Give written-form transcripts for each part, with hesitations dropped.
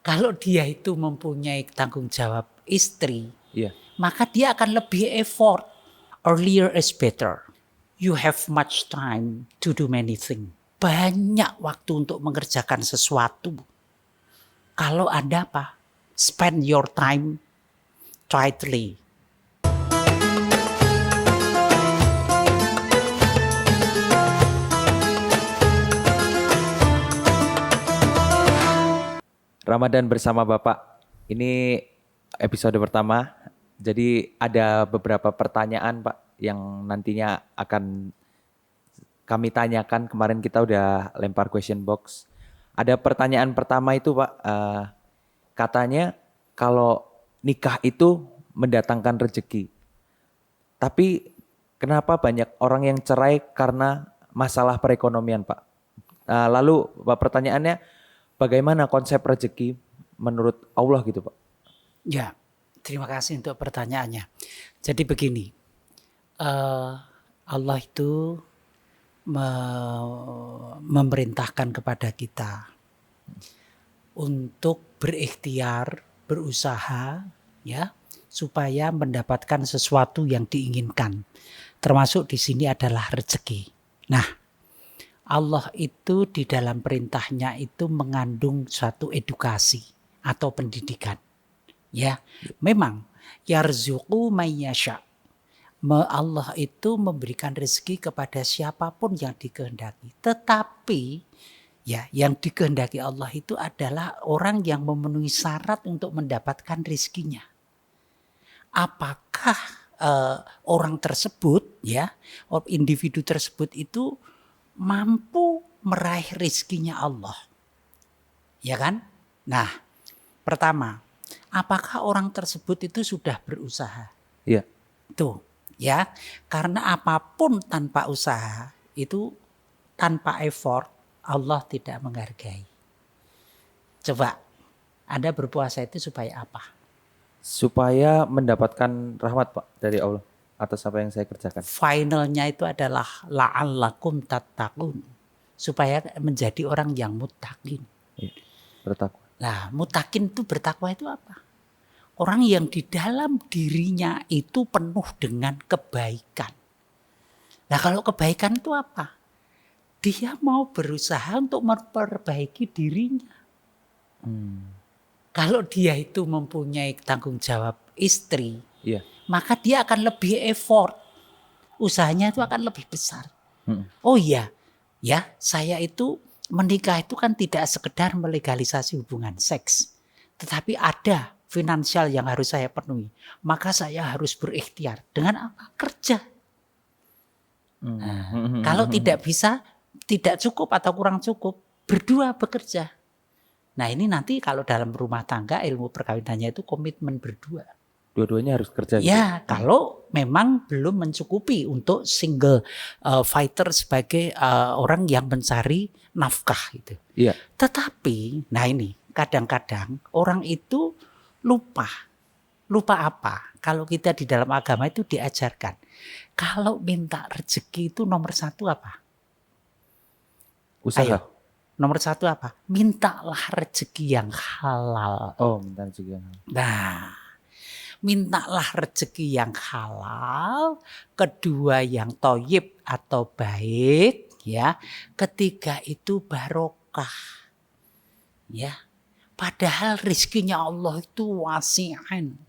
Kalau dia itu mempunyai tanggung jawab istri, Iya. maka dia akan lebih effort. Earlier is better. You have much time to do many things. Banyak waktu untuk mengerjakan sesuatu. Kalau Anda apa? Spend your time tightly. Ramadan bersama Bapak. Ini episode pertama. Jadi ada beberapa pertanyaan Pak yang nantinya akan kami tanyakan. Kemarin kita udah lempar question box. Ada pertanyaan pertama itu Pak, katanya kalau nikah itu mendatangkan rezeki. Tapi kenapa banyak orang yang cerai karena masalah perekonomian Pak? Lalu Pak, pertanyaannya, bagaimana konsep rezeki menurut Allah gitu Pak? Ya, terima kasih untuk pertanyaannya. Jadi begini, Allah itu memerintahkan kepada kita untuk berikhtiar, berusaha, ya, supaya mendapatkan sesuatu yang diinginkan. Termasuk di sini adalah rezeki. Nah, Allah itu di dalam perintahnya itu mengandung suatu edukasi atau pendidikan. Ya, memang yarzuqu may yasha. Allah itu memberikan rezeki kepada siapapun yang dikehendaki. Tetapi ya, yang dikehendaki Allah itu adalah orang yang memenuhi syarat untuk mendapatkan rezekinya. Apakah orang tersebut, ya, individu tersebut itu mampu meraih rezekinya Allah? Ya kan? Nah, pertama, apakah orang tersebut itu sudah berusaha? Iya. Tuh, ya. Karena apapun tanpa usaha itu tanpa effort Allah tidak menghargai. Coba, Anda berpuasa itu supaya apa? Supaya mendapatkan rahmat Pak dari Allah atas apa yang saya kerjakan. Finalnya itu adalah la'allakum tattaqun, supaya menjadi orang yang muttaqin. Iya, bertakwa. Nah, muttaqin itu bertakwa itu apa? Orang yang di dalam dirinya itu penuh dengan kebaikan. Nah, kalau kebaikan itu apa? Dia mau berusaha untuk memperbaiki dirinya. Kalau dia itu mempunyai tanggung jawab istri, Iya. maka dia akan lebih effort. Usahanya itu akan lebih besar. Oh iya, ya, saya itu menikah itu kan tidak sekedar melegalisasi hubungan seks. Tetapi ada finansial yang harus saya penuhi. Maka saya harus berikhtiar. Dengan apa? Kerja. Nah, kalau tidak bisa, tidak cukup atau kurang cukup, berdua bekerja. Nah, ini nanti kalau dalam rumah tangga ilmu perkawinannya itu komitmen berdua. Dua-duanya harus kerja gitu. Ya, kalau memang belum mencukupi untuk single fighter sebagai orang yang mencari nafkah gitu. Iya. Tetapi, nah ini kadang-kadang orang itu lupa. Lupa apa? Kalau kita di dalam agama itu diajarkan. Kalau minta rezeki itu nomor satu apa? Usaha. Ayo. Nomor satu apa? Mintalah rezeki yang halal. Oh, minta rezeki yang halal. Nah, mintalah rezeki yang halal. Kedua yang thoyyib atau baik, ya. Ketiga itu barokah. Ya. Padahal rezekinya Allah itu wasi'an.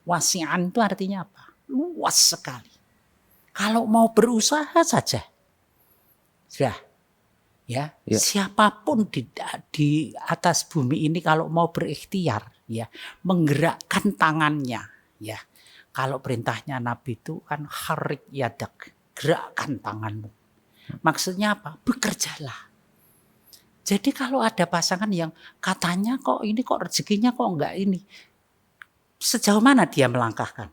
Wasi'an itu artinya apa? Luas sekali. Kalau mau berusaha saja. Sudah. Ya, siapapun di atas bumi ini kalau mau berikhtiar, ya, menggerakkan tangannya, ya. Kalau perintahnya Nabi itu kan harik yadak, gerakkan tanganmu. Maksudnya apa? Bekerjalah. Jadi kalau ada pasangan yang katanya kok ini kok rezekinya kok enggak ini, sejauh mana dia melangkahkan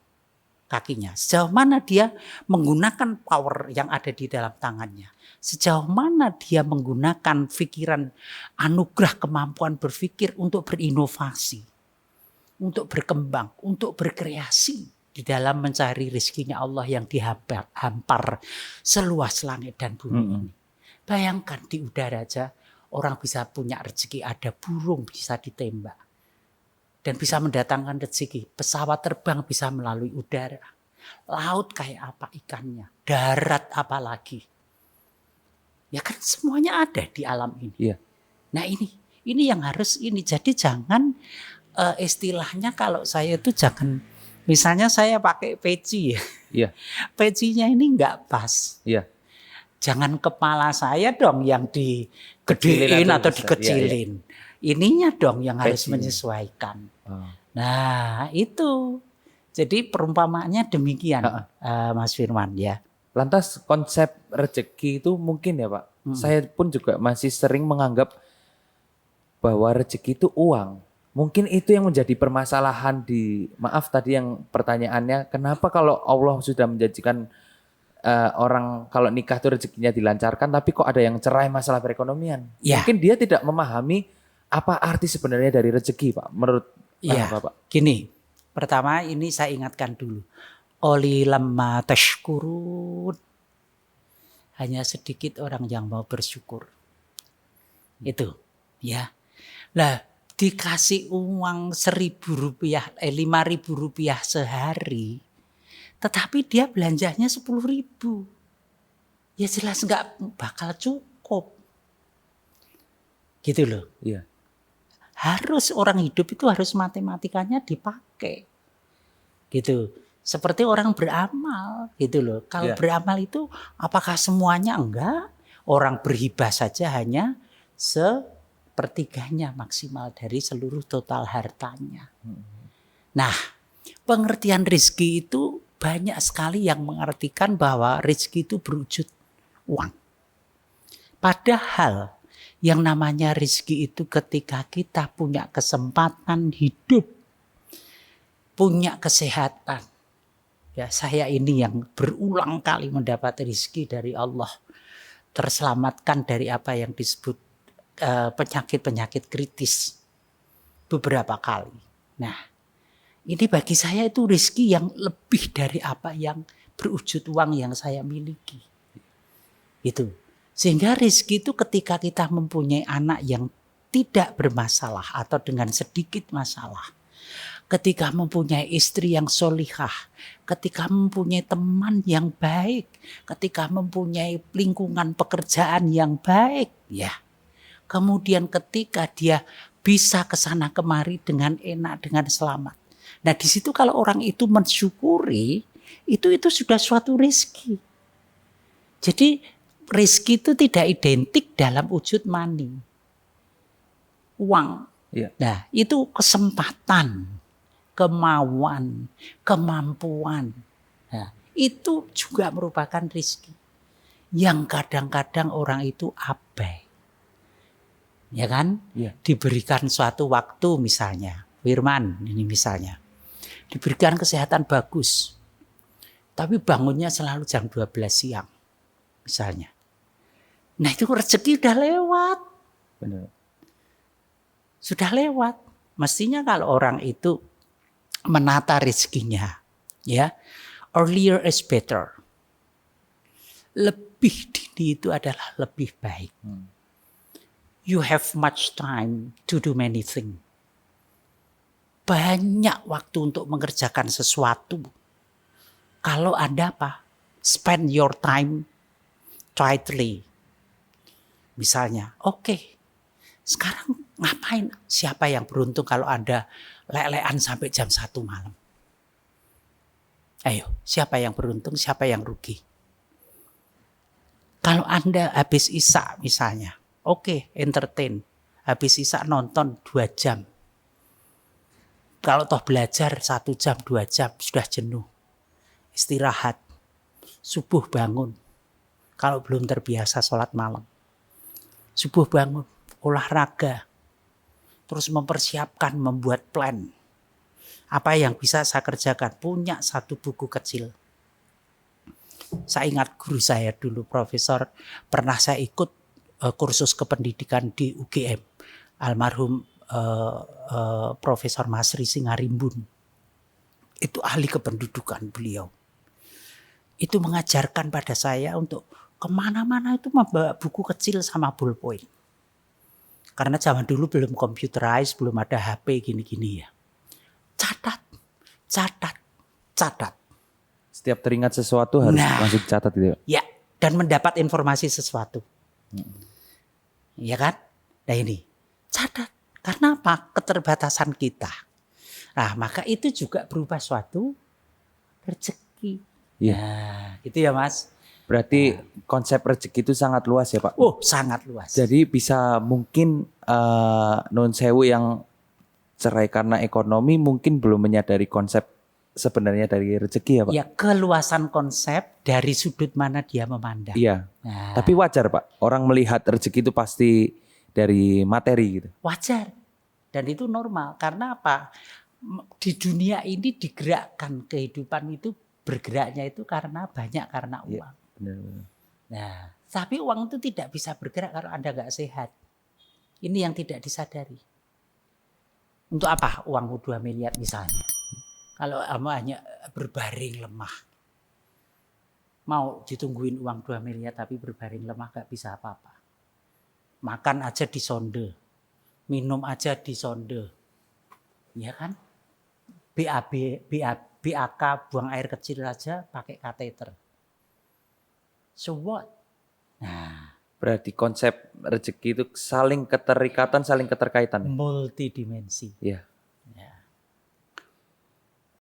kakinya? Sejauh mana dia menggunakan power yang ada di dalam tangannya? Sejauh mana dia menggunakan pikiran, anugerah kemampuan berpikir untuk berinovasi, untuk berkembang, untuk berkreasi di dalam mencari rezekinya Allah yang dihampar seluas langit dan bumi ini. Bayangkan di udara aja orang bisa punya rezeki, ada burung bisa ditembak. dan bisa mendatangkan rezeki. Pesawat terbang bisa melalui udara. Laut kayak apa ikannya, darat apalagi. Ya kan semuanya ada di alam ini. Iya. Nah ini yang harus ini. Jadi jangan istilahnya kalau saya itu jangan, misalnya saya pakai peci ya. Iya. Pecinya ini nggak pas. Iya. Jangan kepala saya dong yang Kecilin digedein atau atau besar. dikecilin. Ininya dong yang harus Pecinya. menyesuaikan. Oh. Nah itu. Jadi perumpamaannya demikian Mas Firman ya. Lantas konsep rezeki itu mungkin ya Pak. Saya pun juga masih sering menganggap bahwa rezeki itu uang. Mungkin itu yang menjadi permasalahan maaf tadi yang pertanyaannya, kenapa kalau Allah sudah menjanjikan orang kalau nikah itu rezekinya dilancarkan, tapi kok ada yang cerai masalah perekonomian? Ya. Mungkin dia tidak memahami apa arti sebenarnya dari rezeki Pak, menurut Bapak. Gini, pertama ini saya ingatkan dulu. Qalilan ma tashkurun. Hanya sedikit orang yang mau bersyukur. Itu, ya. Lah, dikasih uang 1.000 rupiah, 5.000 rupiah sehari, tetapi dia belanjanya 10.000. Ya jelas nggak bakal cukup. Gitu loh. Iya. Harus orang hidup itu harus matematikanya dipakai. Gitu. Seperti orang beramal gitu loh. Kalau beramal itu apakah semuanya? Enggak. Orang berhibah saja hanya sepertiganya maksimal dari seluruh total hartanya. Nah, pengertian rezeki itu banyak sekali yang mengartikan bahwa rezeki itu berwujud uang. Padahal yang namanya rezeki itu ketika kita punya kesempatan hidup, punya kesehatan. Ya, saya ini yang berulang kali mendapat rezeki dari Allah, terselamatkan dari apa yang disebut penyakit-penyakit kritis beberapa kali. Nah, ini bagi saya itu rezeki yang lebih dari apa yang berwujud uang yang saya miliki. Itu. Sehingga rezeki itu ketika kita mempunyai anak yang tidak bermasalah atau dengan sedikit masalah, ketika mempunyai istri yang solihah, ketika mempunyai teman yang baik, ketika mempunyai lingkungan pekerjaan yang baik, ya. Kemudian ketika dia bisa kesana kemari dengan enak, dengan selamat. Nah di situ kalau orang itu mensyukuri, itu sudah suatu rezeki. Jadi rezeki itu tidak identik dalam wujud money, uang. Iya. Nah itu kesempatan, kemauan, kemampuan. Nah, itu juga merupakan rezeki yang kadang-kadang orang itu abai. Ya kan? Iya. Diberikan suatu waktu misalnya, Firman ini misalnya, diberikan kesehatan bagus, tapi bangunnya selalu jam 12 siang misalnya. Nah itu rezeki udah lewat. Benar. Sudah lewat. Mestinya kalau orang itu menata rezekinya, ya, earlier is better. Lebih dini itu adalah lebih baik. You have much time to do many things. Banyak waktu untuk mengerjakan sesuatu. Kalau Anda spend your time tightly. Misalnya, oke, sekarang ngapain? Siapa yang beruntung kalau Anda lelean sampai jam 1 malam? Ayo, siapa yang beruntung, siapa yang rugi? Kalau Anda habis isya misalnya, oke, entertain. Habis isya nonton 2 jam. Kalau toh belajar 1 jam, 2 jam, sudah jenuh. Istirahat. Subuh bangun. Kalau belum terbiasa sholat malam. Subuh bangun, olahraga. Terus mempersiapkan, membuat plan. Apa yang bisa saya kerjakan? Punya satu buku kecil. Saya ingat guru saya dulu, profesor, pernah saya ikut kursus kependidikan di UGM. Almarhum Profesor Masri Singarimbun. Itu ahli kependudukan beliau. Itu mengajarkan pada saya untuk kemana-mana itu membawa buku kecil sama ballpoint. Karena zaman dulu belum computerized, belum ada HP gini-gini ya. catat, catat, catat. Setiap teringat sesuatu harus Nah. langsung catat gitu. Ya, dan mendapat informasi sesuatu. Ya kan? Nah ini, catat. Karena apa? Keterbatasan kita. Nah, maka itu juga berupa suatu rezeki. Iya. Nah, gitu ya Mas. Berarti konsep rezeki itu sangat luas ya Pak. Oh, sangat luas. Jadi bisa mungkin non sewu yang cerai karena ekonomi mungkin belum menyadari konsep sebenarnya dari rezeki ya Pak. Ya, keluasan konsep dari sudut mana dia memandang. Iya. Nah, Tapi wajar Pak, orang melihat rezeki itu pasti dari materi gitu. wajar. Dan itu normal. Karena apa? Di dunia ini digerakkan kehidupan itu bergeraknya itu karena banyak karena Iya. uang. Benar-benar. Nah, tapi uang itu tidak bisa bergerak kalau Anda nggak sehat. Ini yang tidak disadari. Untuk apa uang 2 miliar misalnya? Kalau hanya berbaring lemah. Mau ditungguin uang 2 miliar tapi berbaring lemah gak bisa apa-apa. Makan aja disonde. Minum aja disonde. Ya kan? BAK buang air kecil aja pakai kateter. So what? Nah, Berarti konsep rezeki itu saling keterikatan, saling keterkaitan. multidimensi. Iya.